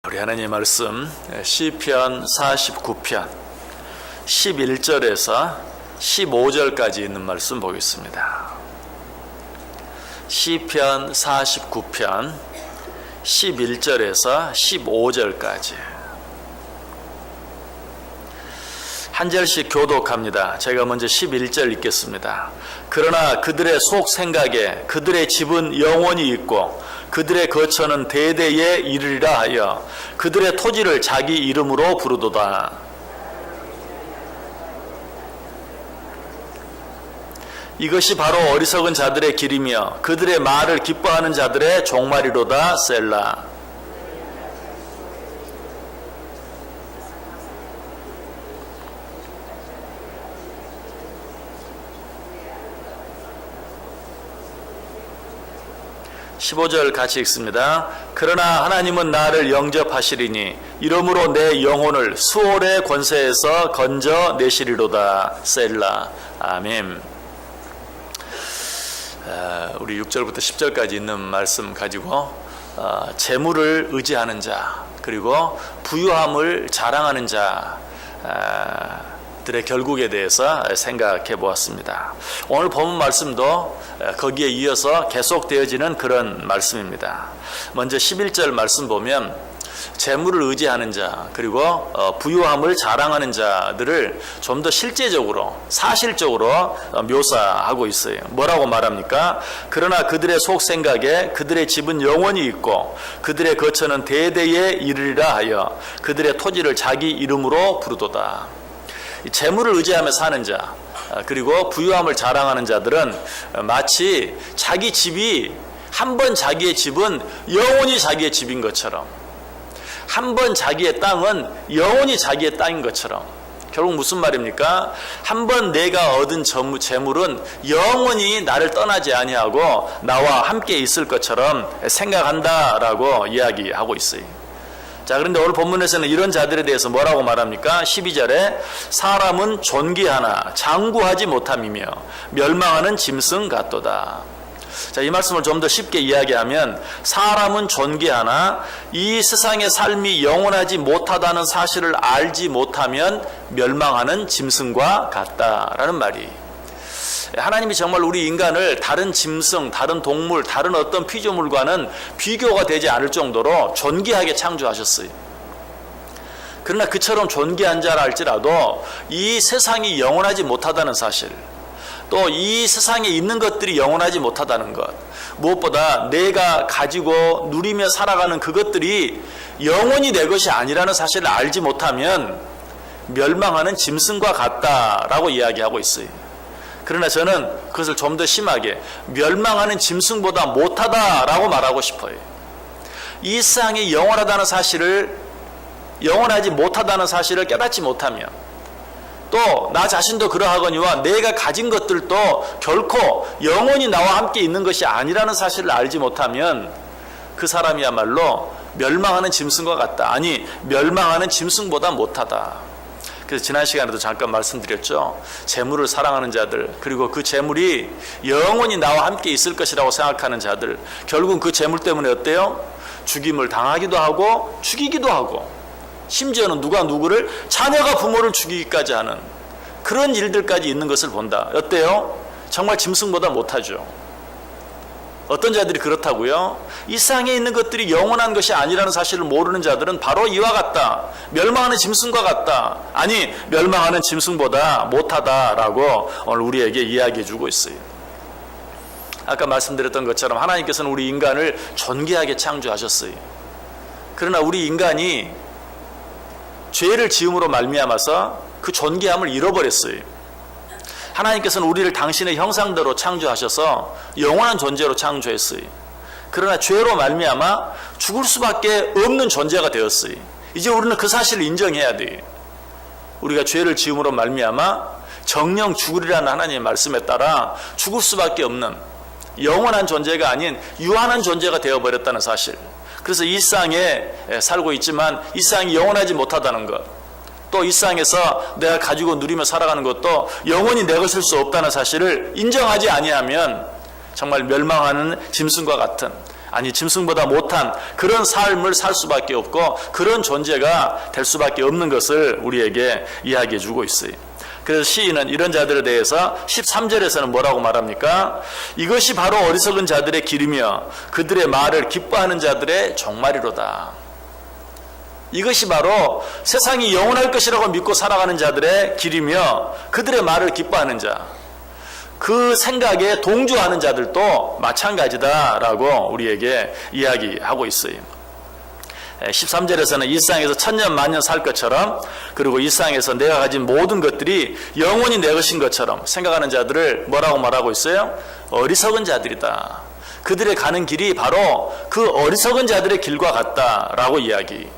우리 하나님의 말씀 시편 49편 11절에서 15절까지 있는 말씀 보겠습니다. 시편 49편 11절에서 15절까지 한 절씩 교독합니다. 제가 먼저 11절 읽겠습니다. 그러나 그들의 속 생각에 그들의 집은 영원히 있고 그들의 거처는 대대에 이르리라 하여 그들의 토지를 자기 이름으로 부르도다. 이것이 바로 어리석은 자들의 길이며 그들의 말을 기뻐하는 자들의 종말이로다. 셀라. 15절 같이 읽습니다. 그러나 하나님은 나를 영접하시리니 이러므로 내 영혼을 수월의 권세에서 건져내시리로다. 셀라. 아멘. 우리 6절부터 10절까지 있는 말씀 가지고 재물을 의지하는 자 그리고 부유함을 자랑하는 자들의 결국에 대해서 생각해 보았습니다. 오늘 본문 말씀도 거기에 이어서 계속되어지는 그런 말씀입니다. 먼저 11절 말씀 보면 재물을 의지하는 자 그리고 부유함을 자랑하는 자들을 좀 더 실제적으로 사실적으로 묘사하고 있어요. 뭐라고 말합니까? 그러나 그들의 속 생각에 그들의 집은 영원히 있고 그들의 거처는 대대에 이르리라 하여 그들의 토지를 자기 이름으로 부르도다. 재물을 의지하며 사는 자 그리고 부유함을 자랑하는 자들은 마치 자기 집이 한 번 자기의 집은 영원히 자기의 집인 것처럼 한 번 자기의 땅은 영원히 자기의 땅인 것처럼 결국 무슨 말입니까? 한 번 내가 얻은 재물은 영원히 나를 떠나지 아니하고 나와 함께 있을 것처럼 생각한다라고 이야기하고 있어요. 자, 그런데 오늘 본문에서는 이런 자들에 대해서 뭐라고 말합니까? 12절에 사람은 존귀하나 장구하지 못함이며 멸망하는 짐승 같도다. 자, 이 말씀을 좀 더 쉽게 이야기하면 사람은 존귀하나 이 세상의 삶이 영원하지 못하다는 사실을 알지 못하면 멸망하는 짐승과 같다라는 말이. 하나님이 정말 우리 인간을 다른 짐승, 다른 동물, 다른 어떤 피조물과는 비교가 되지 않을 정도로 존귀하게 창조하셨어요. 그러나 그처럼 존귀한 자라 할지라도 이 세상이 영원하지 못하다는 사실, 또 이 세상에 있는 것들이 영원하지 못하다는 것, 무엇보다 내가 가지고 누리며 살아가는 그것들이 영원히 내 것이 아니라는 사실을 알지 못하면 멸망하는 짐승과 같다라고 이야기하고 있어요. 그러나 저는 그것을 좀 더 심하게 멸망하는 짐승보다 못하다라고 말하고 싶어요. 이 세상이 영원하지 못하다는 사실을 깨닫지 못하면 또 나 자신도 그러하거니와 내가 가진 것들도 결코 영원히 나와 함께 있는 것이 아니라는 사실을 알지 못하면 그 사람이야말로 멸망하는 짐승과 같다. 아니, 멸망하는 짐승보다 못하다. 그래서 지난 시간에도 잠깐 말씀드렸죠. 재물을 사랑하는 자들 그리고 그 재물이 영원히 나와 함께 있을 것이라고 생각하는 자들 결국은 그 재물 때문에 어때요? 죽임을 당하기도 하고 죽이기도 하고 심지어는 누가 누구를 자녀가 부모를 죽이기까지 하는 그런 일들까지 있는 것을 본다. 어때요? 정말 짐승보다 못하죠. 어떤 자들이 그렇다고요? 이 세상에 있는 것들이 영원한 것이 아니라는 사실을 모르는 자들은 바로 이와 같다. 멸망하는 짐승과 같다. 아니, 멸망하는 짐승보다 못하다라고 오늘 우리에게 이야기해 주고 있어요. 아까 말씀드렸던 것처럼 하나님께서는 우리 인간을 존귀하게 창조하셨어요. 그러나 우리 인간이 죄를 지음으로 말미암아서 그 존귀함을 잃어버렸어요. 하나님께서는 우리를 당신의 형상대로 창조하셔서 영원한 존재로 창조했어요. 그러나 죄로 말미암아 죽을 수밖에 없는 존재가 되었어요. 이제 우리는 그 사실을 인정해야 돼요. 우리가 죄를 지음으로 말미암아 정령 죽으리라는 하나님의 말씀에 따라 죽을 수밖에 없는 영원한 존재가 아닌 유한한 존재가 되어버렸다는 사실. 그래서 이 세상에 살고 있지만 이 세상이 영원하지 못하다는 것, 또 이 세상에서 내가 가지고 누리며 살아가는 것도 영원히 내 것일 수 없다는 사실을 인정하지 아니하면 정말 멸망하는 짐승과 같은 아니 짐승보다 못한 그런 삶을 살 수밖에 없고 그런 존재가 될 수밖에 없는 것을 우리에게 이야기해 주고 있어요. 그래서 시인은 이런 자들에 대해서 13절에서는 뭐라고 말합니까? 이것이 바로 어리석은 자들의 길이며 그들의 말을 기뻐하는 자들의 종말이로다. 이것이 바로 세상이 영원할 것이라고 믿고 살아가는 자들의 길이며 그들의 말을 기뻐하는 자, 그 생각에 동조하는 자들도 마찬가지다라고 우리에게 이야기하고 있어요. 13절에서는 이 세상에서 천년 만년 살 것처럼, 그리고 이 세상에서 내가 가진 모든 것들이 영원히 내 것인 것처럼 생각하는 자들을 뭐라고 말하고 있어요? 어리석은 자들이다. 그들의 가는 길이 바로 그 어리석은 자들의 길과 같다라고 이야기.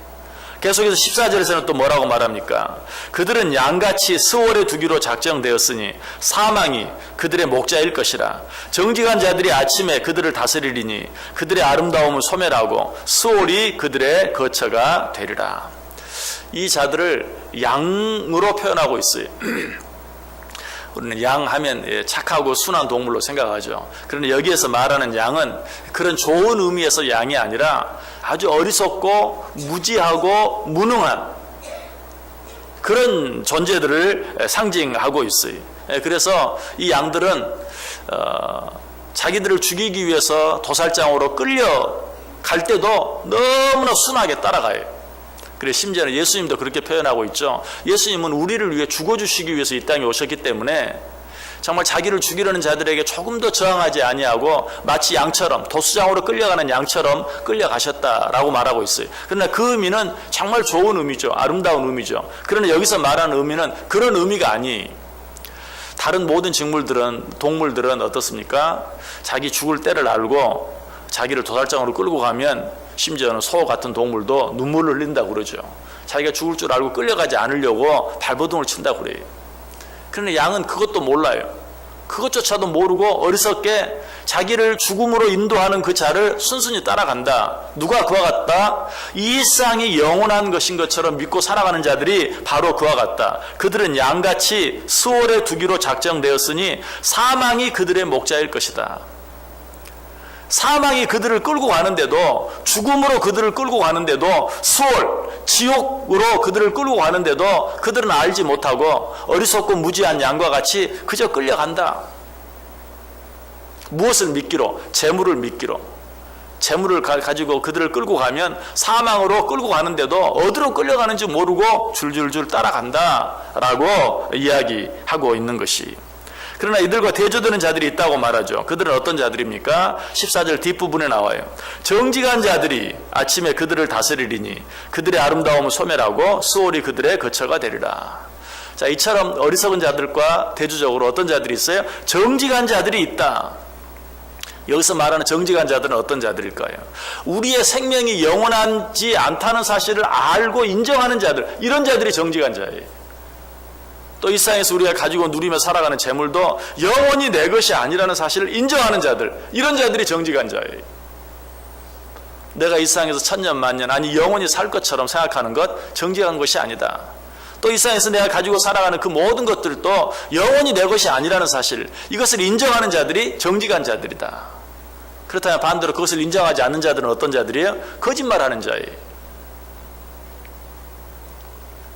계속해서 14절에서는 또 뭐라고 말합니까? 그들은 양같이 스월에 두기로 작정되었으니 사망이 그들의 목자일 것이라. 정직한 자들이 아침에 그들을 다스리리니 그들의 아름다움은 소멸하고 스월이 그들의 거처가 되리라. 이 자들을 양으로 표현하고 있어요. 우리는 양 하면 착하고 순한 동물로 생각하죠. 그런데 여기에서 말하는 양은 그런 좋은 의미에서 양이 아니라 아주 어리석고 무지하고 무능한 그런 존재들을 상징하고 있어요. 그래서 이 양들은 자기들을 죽이기 위해서 도살장으로 끌려갈 때도 너무나 순하게 따라가요. 그래서 심지어는 예수님도 그렇게 표현하고 있죠. 예수님은 우리를 위해 죽어주시기 위해서 이 땅에 오셨기 때문에 정말 자기를 죽이려는 자들에게 조금 더 저항하지 아니하고 마치 양처럼, 도수장으로 끌려가는 양처럼 끌려가셨다라고 말하고 있어요. 그러나 그 의미는 정말 좋은 의미죠. 아름다운 의미죠. 그러나 여기서 말하는 의미는 그런 의미가 아니. 다른 모든 동물들은 어떻습니까? 자기 죽을 때를 알고 자기를 도살장으로 끌고 가면, 심지어는 소 같은 동물도 눈물을 흘린다고 그러죠. 자기가 죽을 줄 알고 끌려가지 않으려고 발버둥을 친다고 그래요. 그런데 양은 그것도 몰라요. 그것조차도 모르고 어리석게 자기를 죽음으로 인도하는 그 자를 순순히 따라간다. 누가 그와 같다? 이 세상이 영원한 것인 것처럼 믿고 살아가는 자들이 바로 그와 같다. 그들은 양같이 스월에 두기로 작정되었으니 사망이 그들의 목자일 것이다. 사망이 그들을 끌고 가는데도, 죽음으로 그들을 끌고 가는데도, 수월, 지옥으로 그들을 끌고 가는데도 그들은 알지 못하고 어리석고 무지한 양과 같이 그저 끌려간다. 무엇을 믿기로? 재물을 믿기로. 재물을 가지고 그들을 끌고 가면 사망으로 끌고 가는데도 어디로 끌려가는지 모르고 줄줄줄 따라간다라고 이야기하고 있는 것이. 그러나 이들과 대조되는 자들이 있다고 말하죠. 그들은 어떤 자들입니까? 14절 뒷부분에 나와요. 정직한 자들이 아침에 그들을 다스리리니 그들의 아름다움은 소멸하고 수월이 그들의 거처가 되리라. 자, 이처럼 어리석은 자들과 대조적으로 어떤 자들이 있어요? 정직한 자들이 있다. 여기서 말하는 정직한 자들은 어떤 자들일까요? 우리의 생명이 영원하지 않다는 사실을 알고 인정하는 자들, 이런 자들이 정직한 자예요. 또 이 세상에서 우리가 가지고 누리며 살아가는 재물도 영원히 내 것이 아니라는 사실을 인정하는 자들, 이런 자들이 정직한 자예요. 내가 이 세상에서 천년 만년, 아니 영원히 살 것처럼 생각하는 것 정직한 것이 아니다. 또 이 세상에서 내가 가지고 살아가는 그 모든 것들도 영원히 내 것이 아니라는 사실, 이것을 인정하는 자들이 정직한 자들이다. 그렇다면 반대로 그것을 인정하지 않는 자들은 어떤 자들이에요? 거짓말하는 자예요.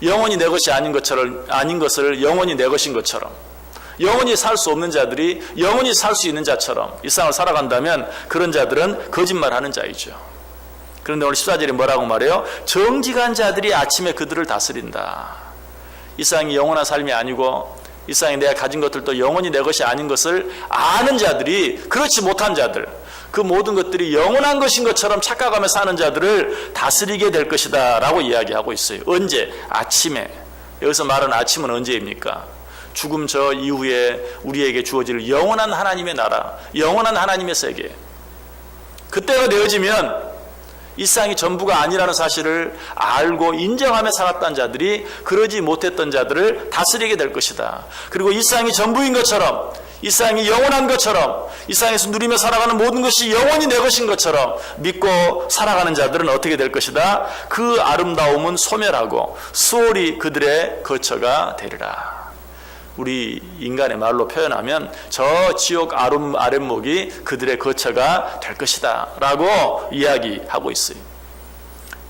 영원히 내 것이 아닌 것을 영원히 내 것인 것처럼, 영원히 살 수 없는 자들이 영원히 살 수 있는 자처럼 이 세상을 살아간다면 그런 자들은 거짓말하는 자이죠. 그런데 오늘 14절이 뭐라고 말해요? 정직한 자들이 아침에 그들을 다스린다. 이 세상이 영원한 삶이 아니고 이 세상에 내가 가진 것들도 영원히 내 것이 아닌 것을 아는 자들이, 그렇지 못한 자들, 그 모든 것들이 영원한 것인 것처럼 착각하며 사는 자들을 다스리게 될 것이다 라고 이야기하고 있어요. 언제? 아침에. 여기서 말하는 아침은 언제입니까? 죽음 저 이후에 우리에게 주어질 영원한 하나님의 나라, 영원한 하나님의 세계, 그때가 되어지면 이 세상이 전부가 아니라는 사실을 알고 인정하며 살았던 자들이 그러지 못했던 자들을 다스리게 될 것이다. 그리고 이 세상이 전부인 것처럼, 이 세상이 영원한 것처럼, 이 세상에서 누리며 살아가는 모든 것이 영원히 내 것인 것처럼 믿고 살아가는 자들은 어떻게 될 것이다? 그 아름다움은 소멸하고 수월이 그들의 거처가 되리라. 우리 인간의 말로 표현하면 저 지옥 아랫목이 그들의 거처가 될 것이다 라고 이야기하고 있어요.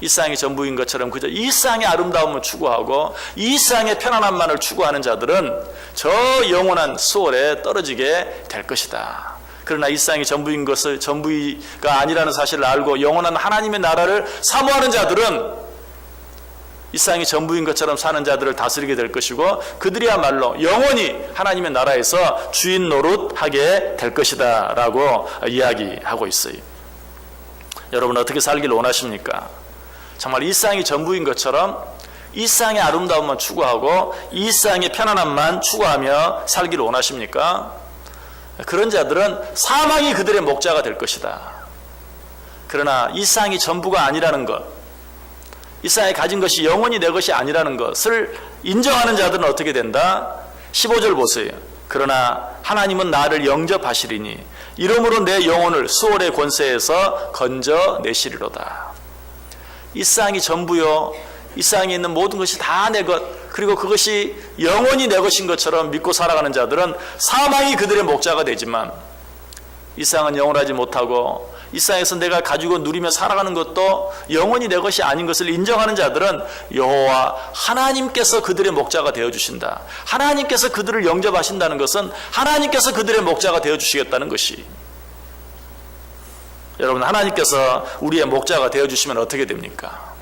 이 세상이 전부인 것처럼 그저 이 세상의 아름다움을 추구하고 이 세상의 편안함만을 추구하는 자들은 저 영원한 수월에 떨어지게 될 것이다. 그러나 이 세상이 전부가 아니라는 사실을 알고 영원한 하나님의 나라를 사모하는 자들은 이 세상이 전부인 것처럼 사는 자들을 다스리게 될 것이고 그들이야말로 영원히 하나님의 나라에서 주인 노릇하게 될 것이다 라고 이야기하고 있어요. 여러분 어떻게 살기를 원하십니까? 정말 이 세상이 전부인 것처럼 이 세상의 아름다움만 추구하고 이 세상의 편안함만 추구하며 살기를 원하십니까? 그런 자들은 사망이 그들의 목자가 될 것이다. 그러나 이 세상이 전부가 아니라는 것, 이 세상에 가진 것이 영원히 내 것이 아니라는 것을 인정하는 자들은 어떻게 된다? 15절 보세요. 그러나 하나님은 나를 영접하시리니 이러므로 내 영혼을 수월의 권세에서 건져내시리로다. 이 세상이 전부요, 이 세상에 있는 모든 것이 다 내 것, 그리고 그것이 영원히 내 것인 것처럼 믿고 살아가는 자들은 사망이 그들의 목자가 되지만 이 세상은 영원하지 못하고 이 세상에서 내가 가지고 누리며 살아가는 것도 영원히 내 것이 아닌 것을 인정하는 자들은 여호와 하나님께서 그들의 목자가 되어주신다. 하나님께서 그들을 영접하신다는 것은 하나님께서 그들의 목자가 되어주시겠다는 것이, 여러분 하나님께서 우리의 목자가 되어주시면 어떻게 됩니까?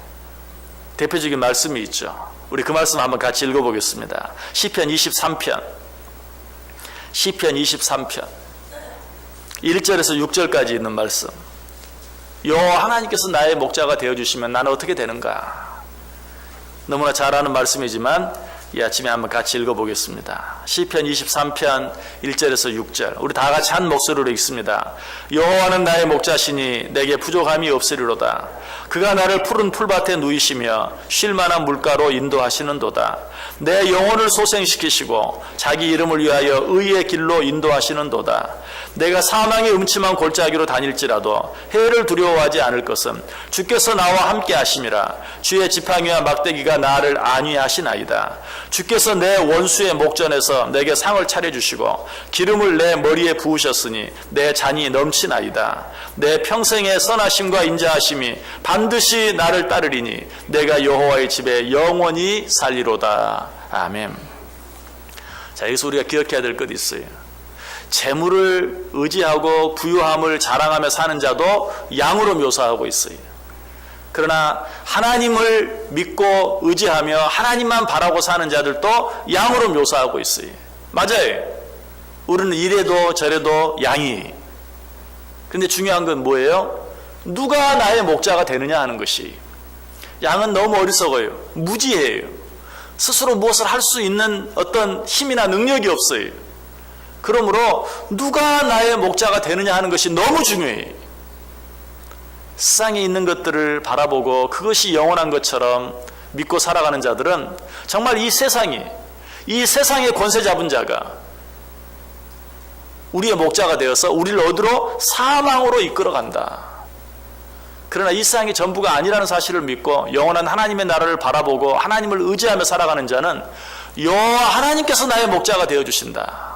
대표적인 말씀이 있죠. 우리 그 말씀 한번 같이 읽어보겠습니다. 시편 23편 1절에서 6절까지 있는 말씀. 여호와 하나님께서 나의 목자가 되어주시면 나는 어떻게 되는가? 너무나 잘 아는 말씀이지만 이 아침에 한번 같이 읽어보겠습니다. 시편 23편 1절에서 6절 우리 다 같이 한 목소리로 읽습니다. 여호와는 나의 목자시니 내게 부족함이 없으리로다. 그가 나를 푸른 풀밭에 누이시며 쉴만한 물가로 인도하시는도다. 내 영혼을 소생시키시고 자기 이름을 위하여 의의 길로 인도하시는도다. 내가 사망의 음침한 골짜기로 다닐지라도 해를 두려워하지 않을 것은 주께서 나와 함께 하심이라. 주의 지팡이와 막대기가 나를 안위하시나이다. 주께서 내 원수의 목전에서 내게 상을 차려주시고 기름을 내 머리에 부으셨으니 내 잔이 넘치나이다. 내 평생의 선하심과 인자하심이 반드시 나를 따르리니 내가 여호와의 집에 영원히 살리로다. 아멘. 자, 여기서 우리가 기억해야 될 것이 있어요. 재물을 의지하고 부유함을 자랑하며 사는 자도 양으로 묘사하고 있어요. 그러나 하나님을 믿고 의지하며 하나님만 바라고 사는 자들도 양으로 묘사하고 있어요. 맞아요. 우리는 이래도 저래도 양이. 근데 중요한 건 뭐예요? 누가 나의 목자가 되느냐 하는 것이. 양은 너무 어리석어요. 무지해요. 스스로 무엇을 할 수 있는 어떤 힘이나 능력이 없어요. 그러므로 누가 나의 목자가 되느냐 하는 것이 너무 중요해요. 세상에 있는 것들을 바라보고 그것이 영원한 것처럼 믿고 살아가는 자들은 정말 이 세상의 권세 잡은 자가 우리의 목자가 되어서 우리를 어디로? 사망으로 이끌어간다. 그러나 이 세상이 전부가 아니라는 사실을 믿고 영원한 하나님의 나라를 바라보고 하나님을 의지하며 살아가는 자는 여호와 하나님께서 나의 목자가 되어주신다.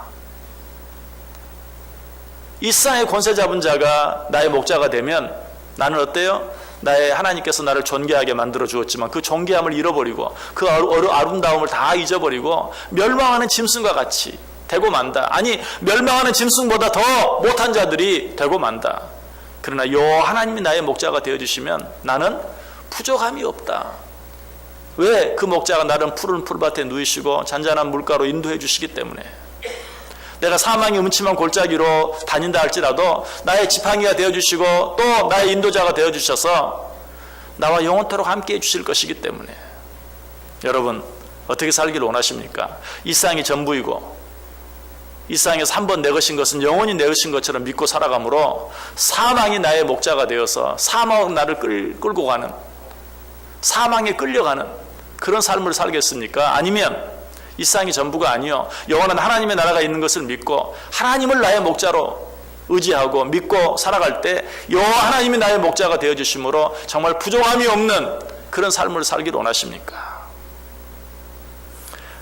이 세상의 권세 잡은 자가 나의 목자가 되면 나는 어때요? 나의 하나님께서 나를 존귀하게 만들어 주었지만 그 존귀함을 잃어버리고 그 아름다움을 다 잊어버리고 멸망하는 짐승과 같이 되고 만다. 아니, 멸망하는 짐승보다 더 못한 자들이 되고 만다. 그러나 여호와 하나님이 나의 목자가 되어주시면 나는 부족함이 없다. 왜? 그 목자가 나를 푸른 풀밭에 누이시고 잔잔한 물가로 인도해 주시기 때문에. 내가 사망의 음침한 골짜기로 다닌다 할지라도 나의 지팡이가 되어주시고 또 나의 인도자가 되어주셔서 나와 영원토록 함께 해주실 것이기 때문에. 여러분 어떻게 살기를 원하십니까? 이 세상이 전부이고 이 세상에서 한 번 내 것인 것은 영원히 내 것인 것처럼 믿고 살아가므로 사망이 나의 목자가 되어서 사망으로 나를 끌고 가는, 사망에 끌려가는 그런 삶을 살겠습니까? 아니면 이 세상이 전부가 아니요 영원한 하나님의 나라가 있는 것을 믿고 하나님을 나의 목자로 의지하고 믿고 살아갈 때 여호와 하나님이 나의 목자가 되어주심으로 정말 부족함이 없는 그런 삶을 살기를 원하십니까?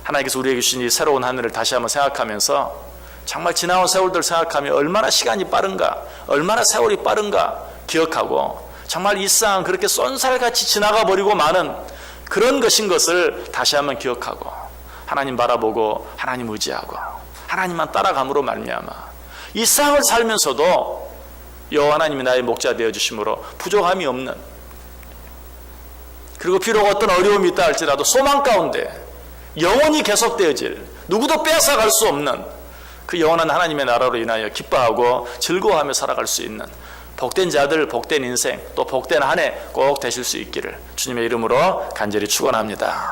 하나님께서 우리에게 주신 이 새로운 하늘을 다시 한번 생각하면서 정말 지나온 세월들 생각하며 얼마나 시간이 빠른가, 얼마나 세월이 빠른가 기억하고 정말 이 세상 그렇게 쏜살같이 지나가 버리고 마는 그런 것인 것을 다시 한번 기억하고 하나님 바라보고 하나님 의지하고 하나님만 따라감으로 말미암아 이 세상을 살면서도 여호와 하나님이 나의 목자 되어 주심으로 부족함이 없는, 그리고 비록 어떤 어려움이 있다 할지라도 소망 가운데 영원히 계속되어질, 누구도 빼앗아갈 수 없는 그 영원한 하나님의 나라로 인하여 기뻐하고 즐거워하며 살아갈 수 있는 복된 자들, 복된 인생, 또 복된 한 해 꼭 되실 수 있기를 주님의 이름으로 간절히 축원합니다.